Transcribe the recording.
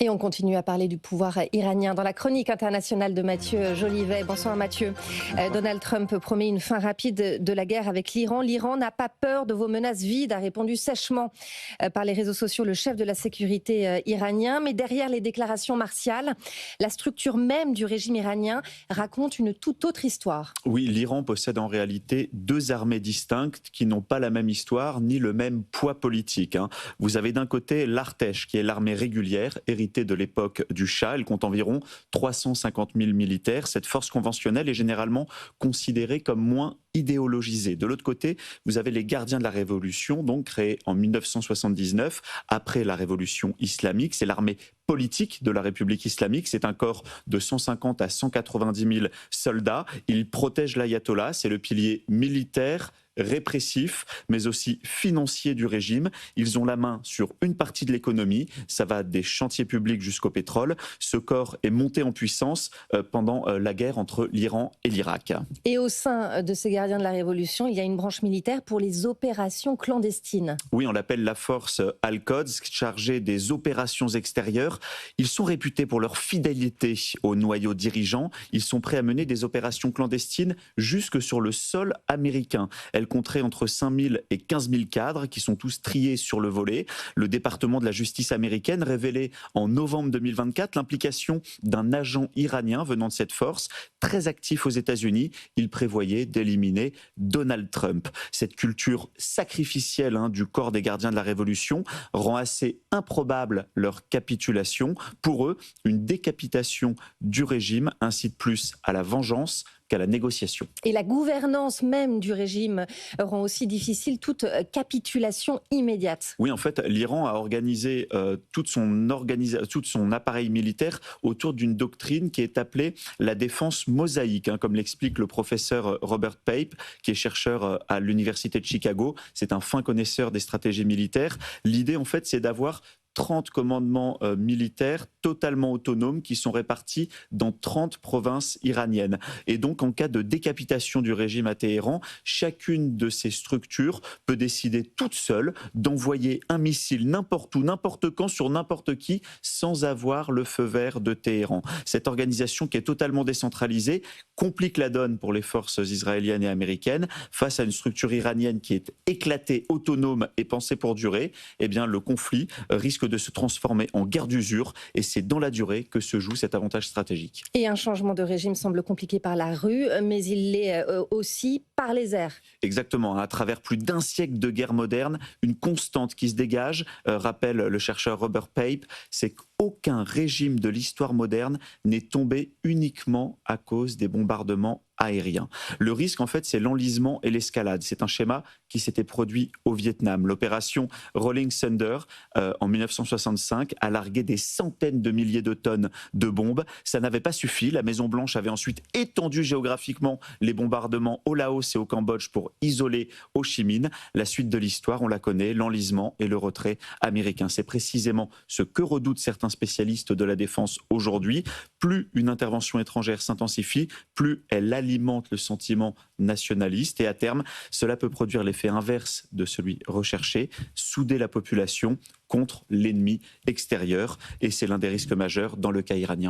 Et on continue à parler du pouvoir iranien dans la chronique internationale de Mathieu Jolivet. Bonsoir Mathieu. Bonsoir. Donald Trump promet une fin rapide de la guerre avec l'Iran. L'Iran n'a pas peur de vos menaces vides, a répondu sèchement par les réseaux sociaux le chef de la sécurité iranien. Mais derrière les déclarations martiales, la structure même du régime iranien raconte une toute autre histoire. Oui, l'Iran possède en réalité deux armées distinctes qui n'ont pas la même histoire ni le même poids politique. Vous avez d'un côté l'Artesh, qui est l'armée régulière, héritée de l'époque du Shah. Elle compte environ 350 000 militaires. Cette force conventionnelle est généralement considérée comme moins idéologisée. De l'autre côté, vous avez les gardiens de la Révolution, donc créés en 1979, après la Révolution islamique. C'est l'armée politique de la République islamique. C'est un corps de 150 à 190 000 soldats. Ils protègent l'ayatollah. C'est le pilier militaire, répressif, mais aussi financier du régime. Ils ont la main sur une partie de l'économie. Ça va des chantiers publics jusqu'au pétrole. Ce corps est monté en puissance pendant la guerre entre l'Iran et l'Irak. Et au sein de ces gardiens de la Révolution, il y a une branche militaire pour les opérations clandestines. Oui, on l'appelle la force Al-Quds, chargée des opérations extérieures. Ils sont réputés pour leur fidélité au noyau dirigeant. Ils sont prêts à mener des opérations clandestines jusque sur le sol américain. Elle compterait entre 5 000 et 15 000 cadres qui sont tous triés sur le volet. Le département de la justice américaine révélait en novembre 2024 l'implication d'un agent iranien venant de cette force, très actif aux États-Unis. Il prévoyait d'éliminer Donald Trump. Cette culture sacrificielle du corps des gardiens de la Révolution rend assez improbable leur capitulation. Pour eux, une décapitation du régime incite plus à la vengeance qu'à la négociation. Et la gouvernance même du régime rend aussi difficile toute capitulation immédiate. Oui, en fait, l'Iran a organisé tout son appareil militaire autour d'une doctrine qui est appelée la défense mosaïque, comme l'explique le professeur Robert Pape, qui est chercheur à l'Université de Chicago. C'est un fin connaisseur des stratégies militaires. L'idée, en fait, c'est d'avoir 30 commandements militaires totalement autonomes qui sont répartis dans 30 provinces iraniennes. Et donc, en cas de décapitation du régime à Téhéran, chacune de ces structures peut décider toute seule d'envoyer un missile n'importe où, n'importe quand, sur n'importe qui, sans avoir le feu vert de Téhéran. Cette organisation qui est totalement décentralisée complique la donne pour les forces israéliennes et américaines. Face à une structure iranienne qui est éclatée, autonome et pensée pour durer, eh bien, le conflit risque de se transformer en guerre d'usure, et c'est dans la durée que se joue cet avantage stratégique. Et un changement de régime semble compliqué par la rue, mais il l'est aussi par les airs. Exactement, à travers plus d'un siècle de guerre moderne, une constante qui se dégage, rappelle le chercheur Robert Pape, c'est qu'aucun régime de l'histoire moderne n'est tombé uniquement à cause des bombardements aérien. Le risque, en fait, c'est l'enlisement et l'escalade. C'est un schéma qui s'était produit au Vietnam. L'opération Rolling Thunder, en 1965, a largué des centaines de milliers de tonnes de bombes. Ça n'avait pas suffi. La Maison-Blanche avait ensuite étendu géographiquement les bombardements au Laos et au Cambodge pour isoler Ho Chi Minh. La suite de l'histoire, on la connaît, l'enlisement et le retrait américain. C'est précisément ce que redoutent certains spécialistes de la défense aujourd'hui. Plus une intervention étrangère s'intensifie, plus elle alimente le sentiment nationaliste, et à terme, cela peut produire l'effet inverse de celui recherché, souder la population contre l'ennemi extérieur, et c'est l'un des risques majeurs dans le cas iranien.